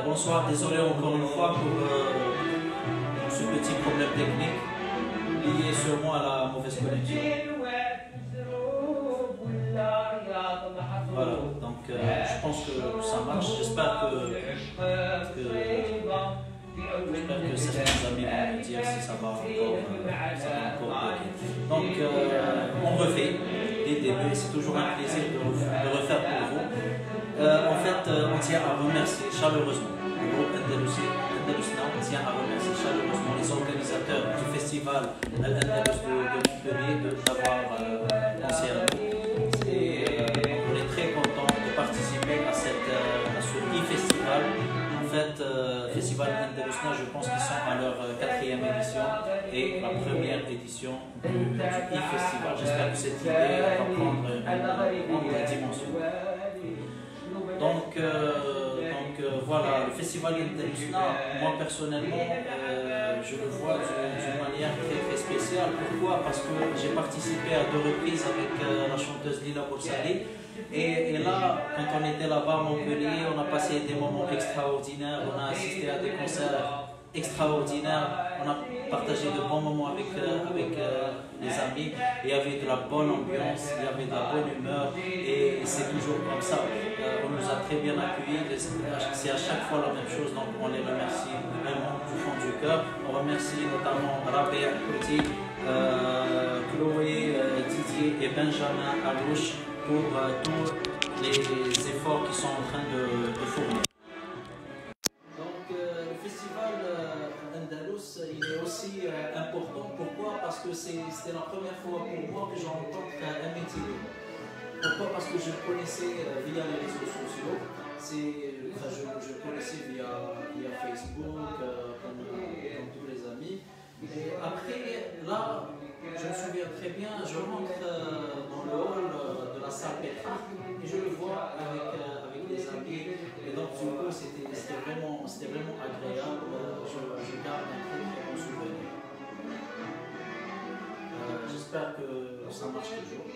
Bonsoir, désolé encore une fois pour ce petit problème technique lié sûrement à la mauvaise connexion. Voilà, donc je pense que ça marche. J'espère que certains amis vont me dire si ça va encore bloquer. Donc on refait dès le début, c'est toujours un plaisir de refaire pour vous. En fait, on tient à remercier chaleureusement le groupe Andalusna, on tient à remercier chaleureusement les organisateurs du festival Al-Andalus de Montpellier d'avoir pensé à nous. On est très content de participer à ce e-festival. En fait, Festival Andalusna, je pense qu'ils sont à leur 4e édition et la première édition du e-festival. J'espère que cette idée va prendre une dimension. Donc voilà, le Festival Andalusna, moi personnellement, je le vois d'une manière très spéciale. Pourquoi? Parce que j'ai participé à 2 reprises avec la chanteuse Lila Boursali. Et là, quand on était là-bas à Montpellier, on a passé des moments extraordinaires, on a assisté à des concerts extraordinaires, on a partagé de bons moments avec les amis, il y avait de la bonne ambiance, il y avait de la bonne humeur, et c'est toujours comme ça. On nous a très bien accueillis, c'est à chaque fois la même chose, donc on les remercie vraiment du fond du cœur. On remercie notamment Rabia Kouti, Chloé, Didier et Benjamin Alouche pour tous les efforts qu'ils sont en train de fournir. Donc le festival Andalus, il est aussi important. Pourquoi? Parce que c'était la première fois pour moi que je rencontre Amin Tilouwa. Pourquoi? Parce que je le connaissais via les réseaux sociaux. Je le connaissais via Facebook, comme tous les amis. Et après, là, je me souviens très bien, je rentre dans le hall de la salle Petra et je le vois avec les amis. Et donc, du coup, c'était vraiment agréable. Je garde un très bon souvenir. J'espère que ça marche toujours.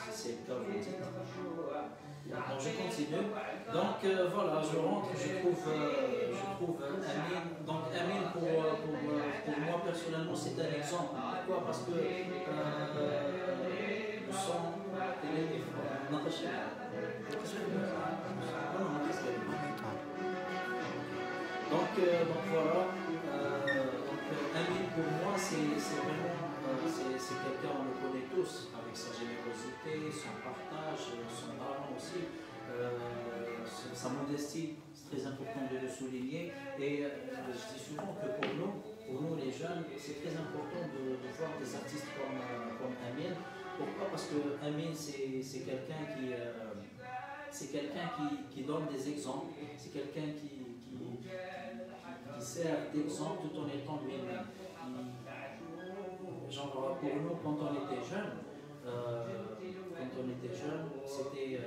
Si c'est le cas, vous me dites. Donc, je continue. Donc, voilà, je rentre, je trouve Amin. Donc, Amin, pour moi personnellement, c'est un exemple. Pourquoi? Parce que le son, donc voilà. Amin, pour moi, c'est vraiment c'est quelqu'un, on le connaît tous, avec sa générosité, son partage, son talent aussi, sa modestie, c'est très important de le souligner. Et je dis souvent que pour nous les jeunes, c'est très important de voir des artistes comme Amin. Pourquoi? Parce que Amin, c'est quelqu'un qui donne des exemples, c'est quelqu'un qui sert d'exemple tout en étant lui-même. Genre pour nous, quand on était jeunes, c'était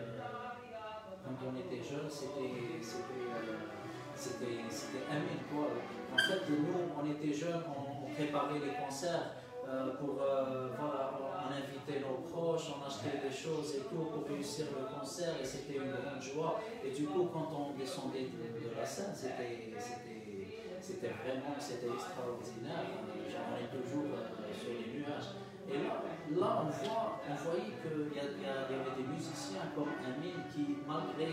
Amin, quoi. En fait, nous, on était jeunes, on préparait les concerts voilà, on invitait nos proches, on achetait des choses et tout pour réussir le concert, et c'était une grande joie. Et du coup, quand on descendait de la scène, c'était extraordinaire. On est toujours sur les nuages. Et là on voyait qu'il y avait des musiciens comme Amin qui, malgré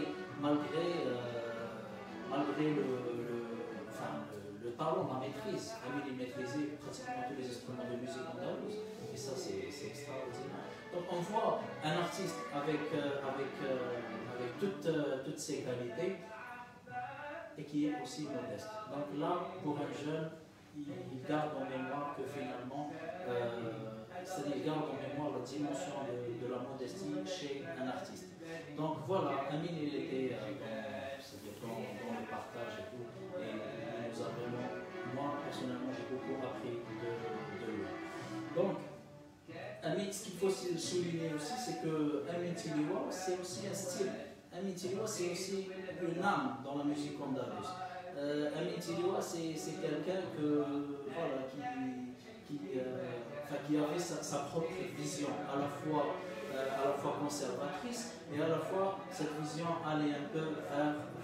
le talent, la maîtrise, Amin il maîtrisait pratiquement tous les instruments de musique andalouse. Et ça, c'est extraordinaire. Donc on voit un artiste avec toutes ses qualités, et qui est aussi modeste. Donc là, pour un jeune, il garde en mémoire que finalement, c'est-à-dire il garde en mémoire la dimension de la modestie chez un artiste. Donc voilà, Amin, il était dans le partage et tout, et il nous a vraiment, moi personnellement, j'ai beaucoup appris de lui. Donc, Amin, ce qu'il faut souligner aussi, c'est que Amin Tilouwa, c'est aussi un style. Amin Tilouwa, c'est aussi une âme dans la musique andalouse. Amin Tilouwa, c'est quelqu'un qui avait sa propre vision, à la fois à la fois conservatrice et à la fois cette vision allait un peu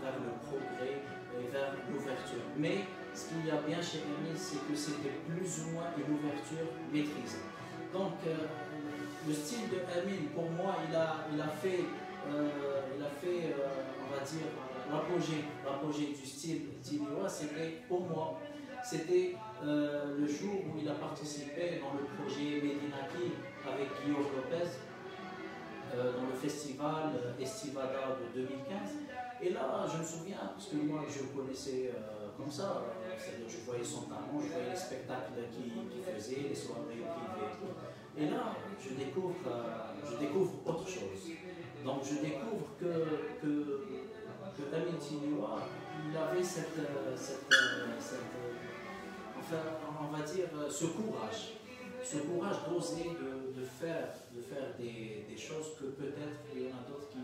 vers le progrès et vers l'ouverture. Mais ce qu'il y a bien chez Émile, c'est que c'était plus ou moins une ouverture maîtrisée. Donc le style de Émile, pour moi, il a fait on va dire, l'apogée du style Tilioua, c'était pour moi, c'était le jour où il a participé dans le projet Medinaki avec Guillaume Lopez, dans le festival Estivada de 2015. Et là, je me souviens, parce que moi, je le connaissais comme ça, c'est-à-dire je voyais son talent, je voyais les spectacles qu'il faisait, les soirées privées et tout. Et là, je découvre autre chose. Donc, je découvre que Émile Tilioua, il avait enfin, on va dire, ce courage d'oser, de faire des choses que peut-être il y en a d'autres qui,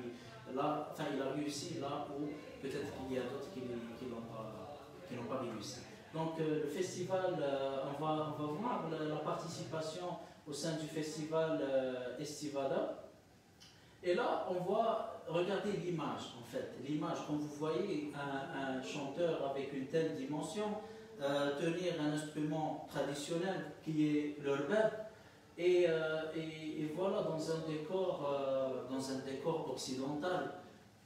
là, enfin, il a réussi là où peut-être qu'il y a d'autres qui n'ont pas réussi. Donc le festival, on va voir la participation au sein du festival Estivada. Et là, on voit, regardez l'image en fait. L'image, quand vous voyez un chanteur avec une telle dimension, tenir un instrument traditionnel qui est l'urbab, et voilà, dans un décor occidental,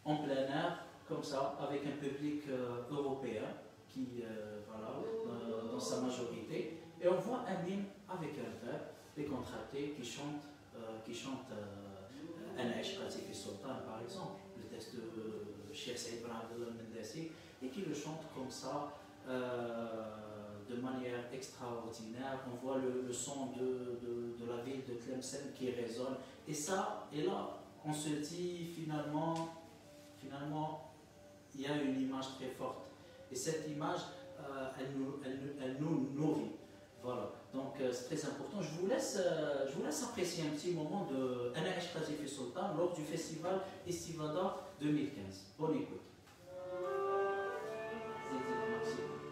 en plein air, comme ça, avec un public européen, qui, voilà, dans sa majorité, et on voit un mime avec un verbe décontracté qui chante Ana Ishqati fi Sultan, par exemple, le texte de Cheikh Saïd Ben Abdallah Mendassi, et qui le chante comme ça, de manière extraordinaire. On voit le son de la ville de Tlemcen qui résonne. Et là, on se dit finalement, il y a une image très forte. Et cette image, elle nous nourrit. Voilà. Donc c'est très important. Je vous laisse apprécier un petit moment de Ana Ishqati fi Sultan lors du festival Estivada 2015. Bonne écoute. Merci.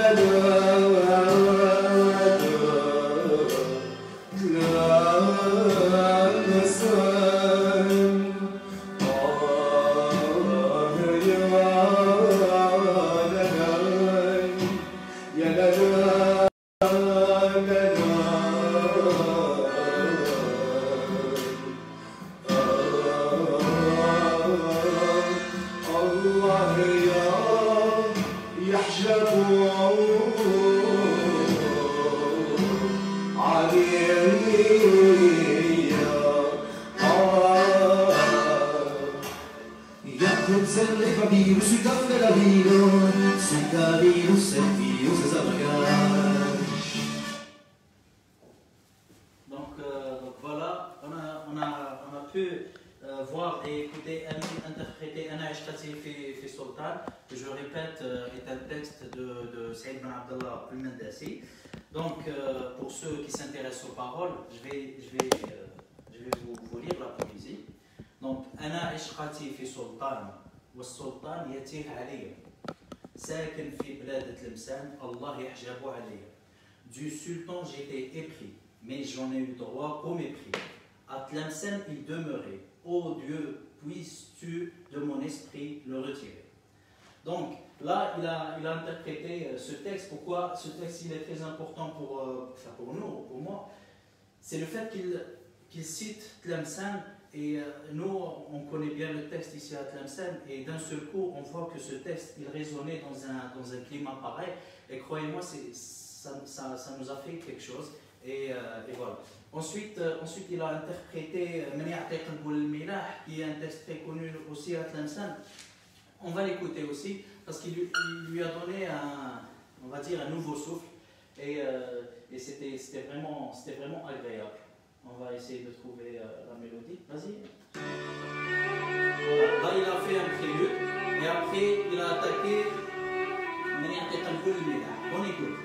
الله يحجب Raccolse le faville sui campi da vino, sui cavillo servio senza pagare. Donc voilà, on a pu voir et écouter interpréter Ana Ishqati fi Sultan, que je répète est un texte de Saïd Ben Abdallah al-Mendasi. Donc pour ceux qui s'intéressent aux paroles, je vais vous lire la poésie. Donc Ana Ishqati fi Sultan والسلطان يتيه عليا ساكن في بلاد تلمسان الله يحجبه عليا. Du sultan j'étais épris, mais j'en ai eu droit au mépris. À Tlemcen il demeurait. Ô Dieu, puisses-tu de mon esprit le retirer. Donc là, il a interprété ce texte. Pourquoi ce texte il est très important pour nous, pour moi, c'est le fait qu'il cite Tlemcen. Et nous, on connaît bien le texte ici à Tlemcen, et d'un seul coup, on voit que ce texte, il résonnait dans un climat pareil. Et croyez-moi, ça nous a fait quelque chose. Et voilà. Ensuite, il a interprété Mani Atiq al-Milah, qui est un texte très connu aussi à Tlemcen. On va l'écouter aussi, parce qu'il lui a donné on va dire, un nouveau souffle. Et c'était vraiment agréable. On va essayer de trouver la mélodie. Vas-y. Voilà. Là, il a fait un prélude et après, il a attaqué Mani Atiq al-Milah. On écoute.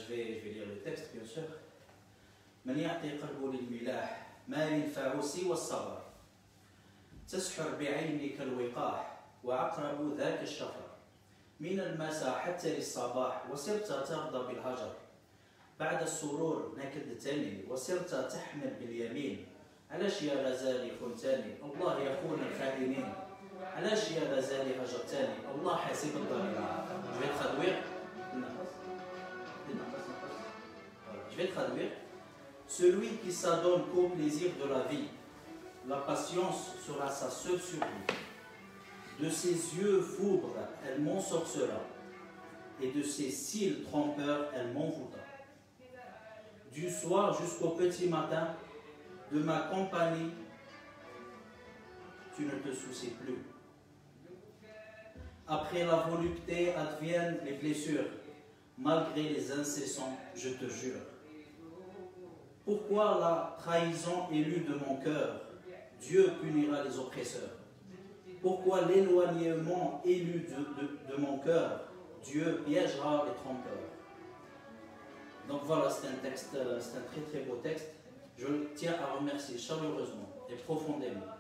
je vais lire le texte, bien sûr. من يعطي قلبه للملاح ما ينفع سوى الصبر تسحر بعينك الوقاح وعقرب ذاك الشفر من المساء حتى للصباح وصرت ترضى بالهجر بعد السرور نكدتني وصرت تحمل باليمين علاش يا غزالي خنتاني الله يخون الخائنين علاش يا غزالي هجرتاني الله حاسب الظالمين. Je vais traduire. Celui qui s'adonne qu'au plaisir de la vie, la patience sera sa seule survie. De ses yeux foudres, elle m'ensorcela, et de ses cils trompeurs, elle m'envoûta. Du soir jusqu'au petit matin, de ma compagnie, tu ne te soucies plus. Après la volupté adviennent les blessures, malgré les incessants, je te jure. Pourquoi la trahison élue de mon cœur, Dieu punira les oppresseurs. Pourquoi l'éloignement élu de mon cœur, Dieu piégera les trompeurs. Donc voilà, c'est un texte, c'est un très très beau texte. Je tiens à remercier chaleureusement et profondément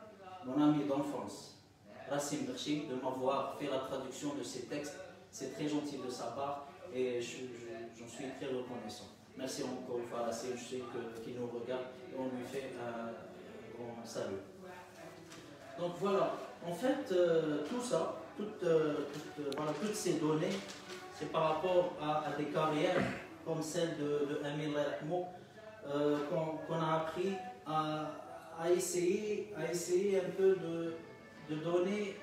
mon ami d'enfance, Rassim Berchi, de m'avoir fait la traduction de ces textes. C'est très gentil de sa part et j'en suis très reconnaissant. Merci encore une fois à Rassim, je sais qu'il nous regarde et on lui fait un grand salut. Donc voilà, en fait, tout ça, toutes ces données, c'est par rapport à des carrières comme celle de Emile Rahmo, qu'on a appris à essayer un peu de donner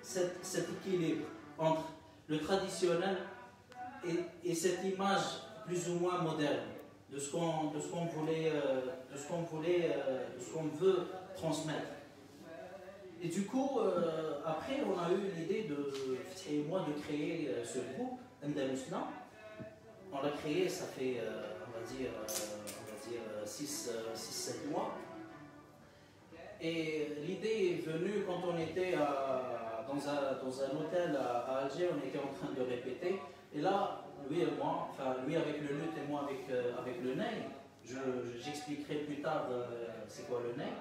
cet équilibre entre le traditionnel et cette image plus ou moins moderne de ce qu'on veut transmettre. Et du coup, après, on a eu l'idée de créer ce groupe, Andalusna. On l'a créé, ça fait, on va dire 6-7 mois. Et l'idée est venue quand on était dans un hôtel à Alger, on était en train de répéter. Et là, lui et moi, enfin lui avec le luth et moi avec le ney, j'expliquerai plus tard c'est quoi le ney.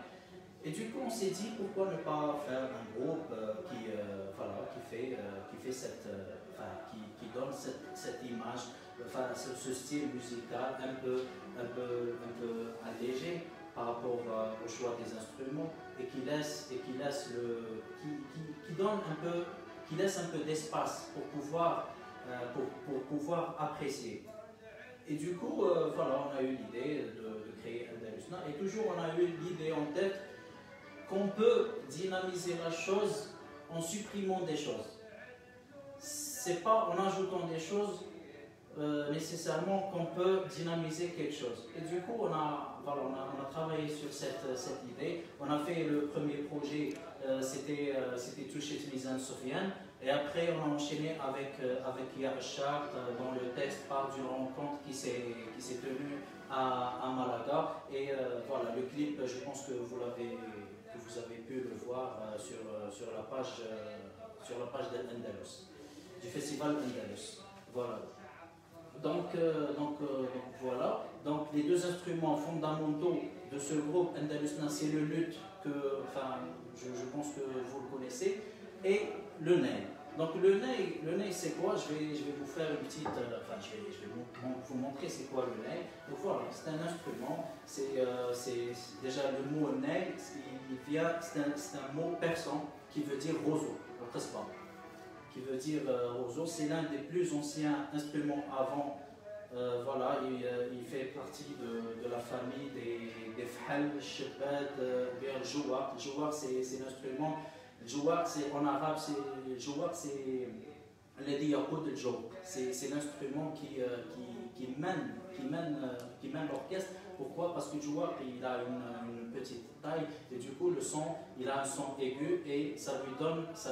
Et du coup, on s'est dit pourquoi ne pas faire un groupe qui donne cette image, enfin, ce style musical un peu allégé par rapport au choix des instruments et qui laisse un peu d'espace pour pouvoir apprécier. Et du coup, voilà, on a eu l'idée de créer Andalusna et toujours on a eu l'idée en tête qu'on peut dynamiser la chose en supprimant des choses. C'est pas en ajoutant des choses nécessairement qu'on peut dynamiser quelque chose. Et du coup, on a travaillé sur cette idée. On a fait le premier projet, c'était Touchet Mizan Sofiane. Et après, on a enchaîné avec Yarshak, dont le texte part d'une rencontre qui s'est tenue à Malaga. Et voilà, le clip, je pense que vous avez pu le voir sur la page d'Andalus, du festival Andalus. Voilà. Donc voilà. Donc les deux instruments fondamentaux de ce groupe Andalusna, c'est le luth, je pense que vous le connaissez, et le ney. Donc le ney c'est quoi? Je vais vous faire une petite, je vais vous montrer c'est quoi le ney. Donc voilà, c'est un instrument, c'est déjà le mot ney, c'est un mot persan qui veut dire roseau, qui veut dire roseau. C'est l'un des plus anciens instruments avant. Voilà, il fait partie de la famille des fhal, shebad, le jouar. Le jouar c'est l'instrument. Jouar, en arabe, c'est l'instrument qui mène l'orchestre. Pourquoi? Parce que le jouar, il a une petite taille et du coup le son, il a un son aigu et ça lui donne ce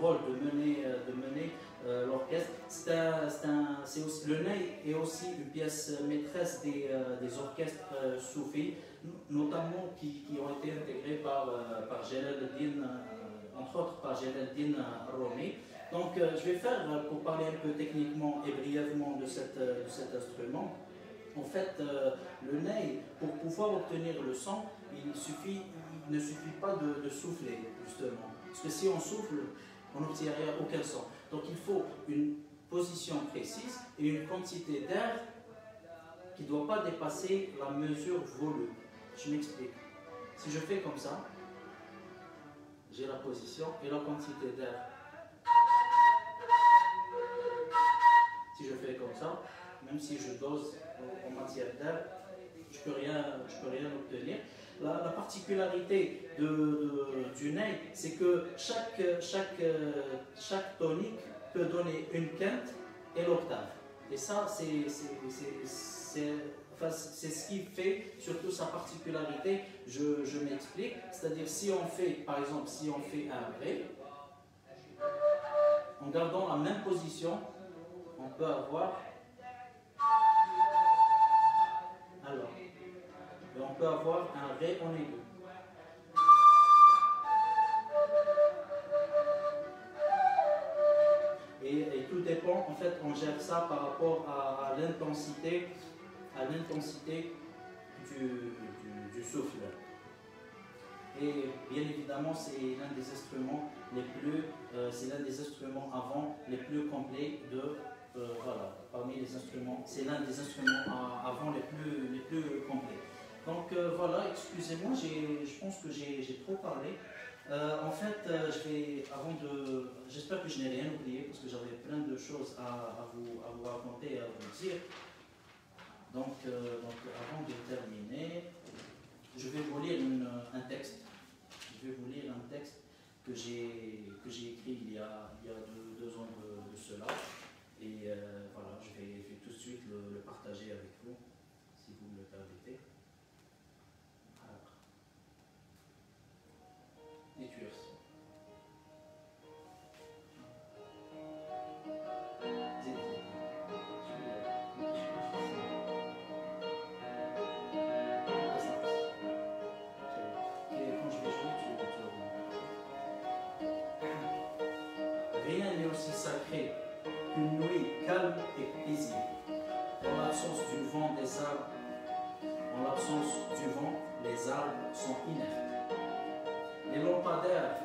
rôle de mener l'orchestre. Le ney est aussi une pièce maîtresse des orchestres soufis, notamment qui ont été intégrés par Jalal al-Din, entre autres par Jalal al-Din Rumi. Donc, je vais faire, pour parler un peu techniquement et brièvement de cet instrument, en fait, le ney, pour pouvoir obtenir le son, il ne suffit pas de souffler, justement. Parce que si on souffle, on n'obtiendra aucun son. Donc, il faut une position précise et une quantité d'air qui ne doit pas dépasser la mesure volume. Je m'explique. Si je fais comme ça, j'ai la position et la quantité d'air. Si je fais comme ça, même si je dose en matière d'air, je ne peux rien obtenir. La particularité du ney, c'est que chaque tonique peut donner une quinte et l'octave. Et ça, c'est ce qui fait surtout sa particularité. Je m'explique. C'est-à-dire, si on fait, par exemple, si on fait un ré, en gardant la même position, on peut avoir. Alors, on peut avoir un ré en aigu. Et tout dépend, en fait, on gère ça par rapport à l'intensité du souffle. Et bien évidemment, c'est l'un des instruments avant les plus complets voilà, parmi les instruments, c'est l'un des instruments avant les plus complets. Donc voilà, excusez-moi, je pense que j'ai trop parlé. En fait, j'espère que je n'ai rien oublié parce que j'avais plein de choses à vous raconter et à vous dire. Donc avant de terminer, je vais vous lire un texte. Je vais vous lire un texte que j'ai écrit il y a 2 ans de cela. Et voilà, je vais tout de suite le partager avec vous, si vous me le permettez. Et tu es. Rien n'est aussi sacré qu'une nuit calme et paisible. En l'absence du vent des arbres, les arbres sont inertes. Les lampadaires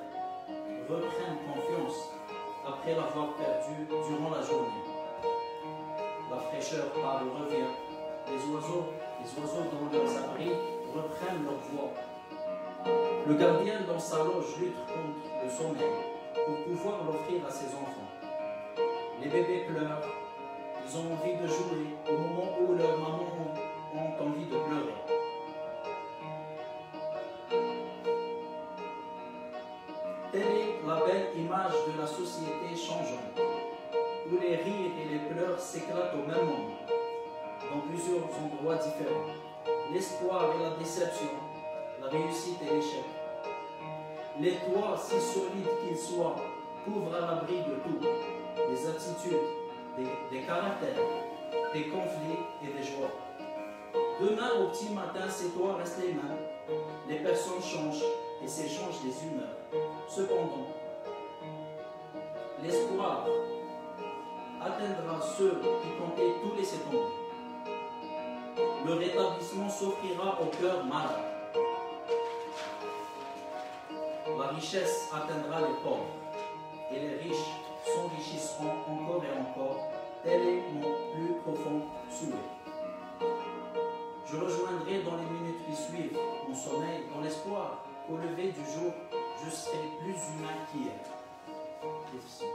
reprennent confiance après l'avoir perdue durant la journée. La fraîcheur part et revient. Les oiseaux dans leurs abris reprennent leur voix. Le gardien dans sa loge lutte contre le sommeil pour pouvoir l'offrir à ses enfants. Les bébés pleurent, ils ont envie de jouer au moment où leurs mamans ont envie de pleurer. Telle est la belle image de la société changeante, où les rires et les pleurs s'éclatent au même moment, dans plusieurs endroits différents. L'espoir et la déception, la réussite et l'échec. Les toits, si solides qu'ils soient, couvrent à l'abri de tout, des attitudes, des caractères, des conflits et des joies. Demain au petit matin, ces toits restent les mêmes. Les personnes changent et s'échangent des humeurs. Cependant, l'espoir atteindra ceux qui comptaient tout laisser tomber. Le rétablissement s'offrira au cœur malade. La richesse atteindra les pauvres et les riches s'enrichisseront encore et encore. Tel est mon plus profond souhait. Je rejoindrai dans les minutes qui suivent mon sommeil dans l'espoir qu'au lever du jour, je serai plus humain qu'hier. Difficile.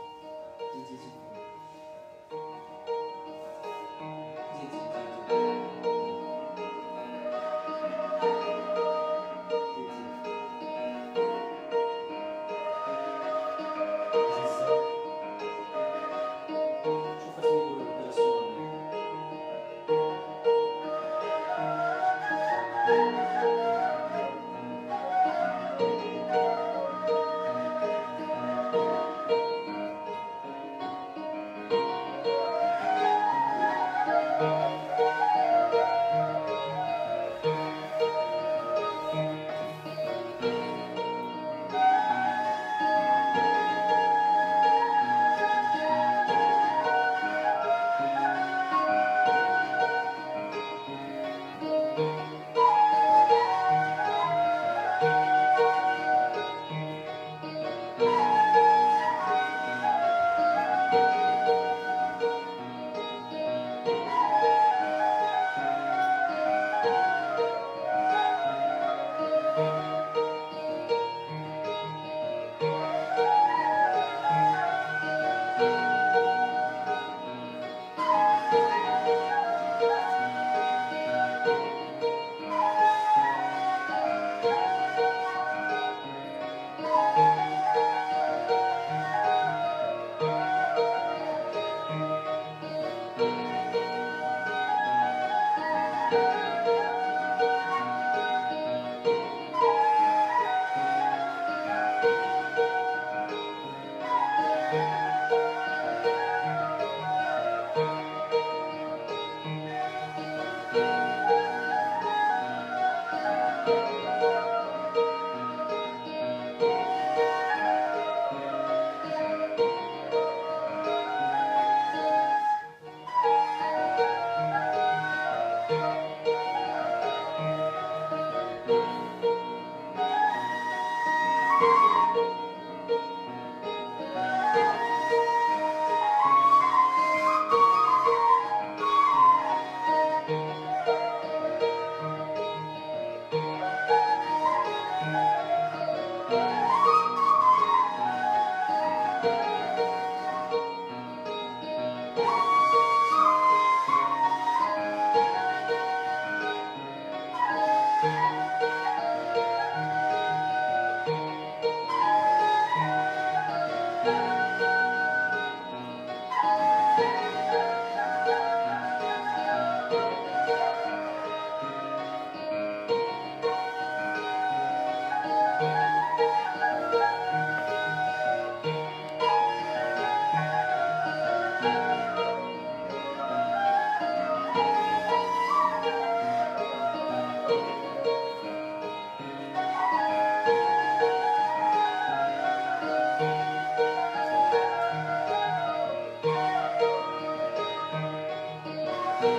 Donc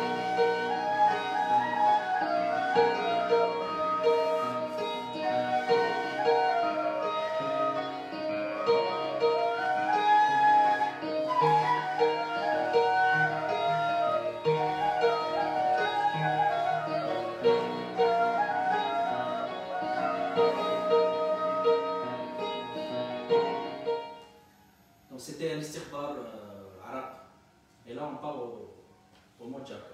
c'était un istiqbal arabe. Et là on part au mot Djarka.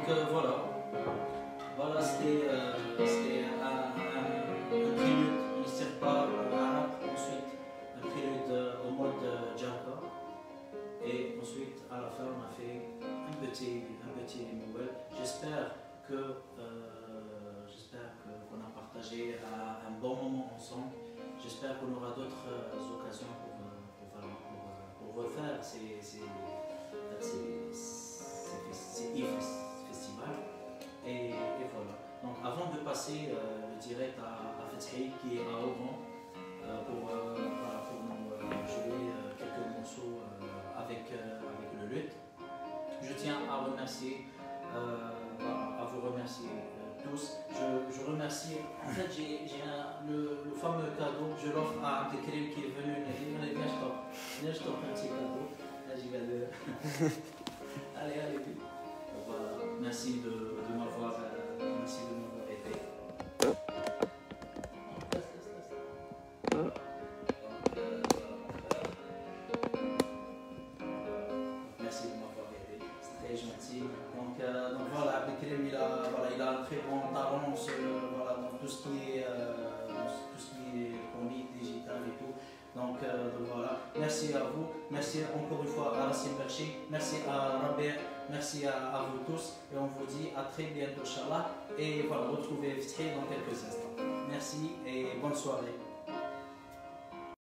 voilà. Voilà, c'était un prélude, n'hésitez pas en arabe, ensuite un prélude au mode Jarka, et ensuite à la fin on a fait un petit nouvelle. J'espère qu'on a partagé un bon moment ensemble. J'espère qu'on aura d'autres occasions pour refaire ces festivals. Et voilà. Donc avant de passer le direct à Fethi qui est à Oran pour nous jouer quelques morceaux avec le luth, je tiens à remercier, à vous remercier tous. Je remercie, en fait j'ai le fameux cadeau, je l'offre à Abdelkrim qui est venu. Viens, je t'offre un petit cadeau. Là j'y vais. Allez, vite. Voilà, merci de m'avoir aidé. Merci de m'avoir aidé, c'est très gentil. Donc voilà, Abdelkrim il a un très bon talent dans tout ce qui est électronique, digital et tout. Donc voilà, merci à vous, merci encore une fois à Rassim Berchi, merci à Rabia, merci à vous tous et on vous dit à très bientôt Inch'Allah et voilà, retrouvez Fethi dans quelques instants. Merci et bonne soirée.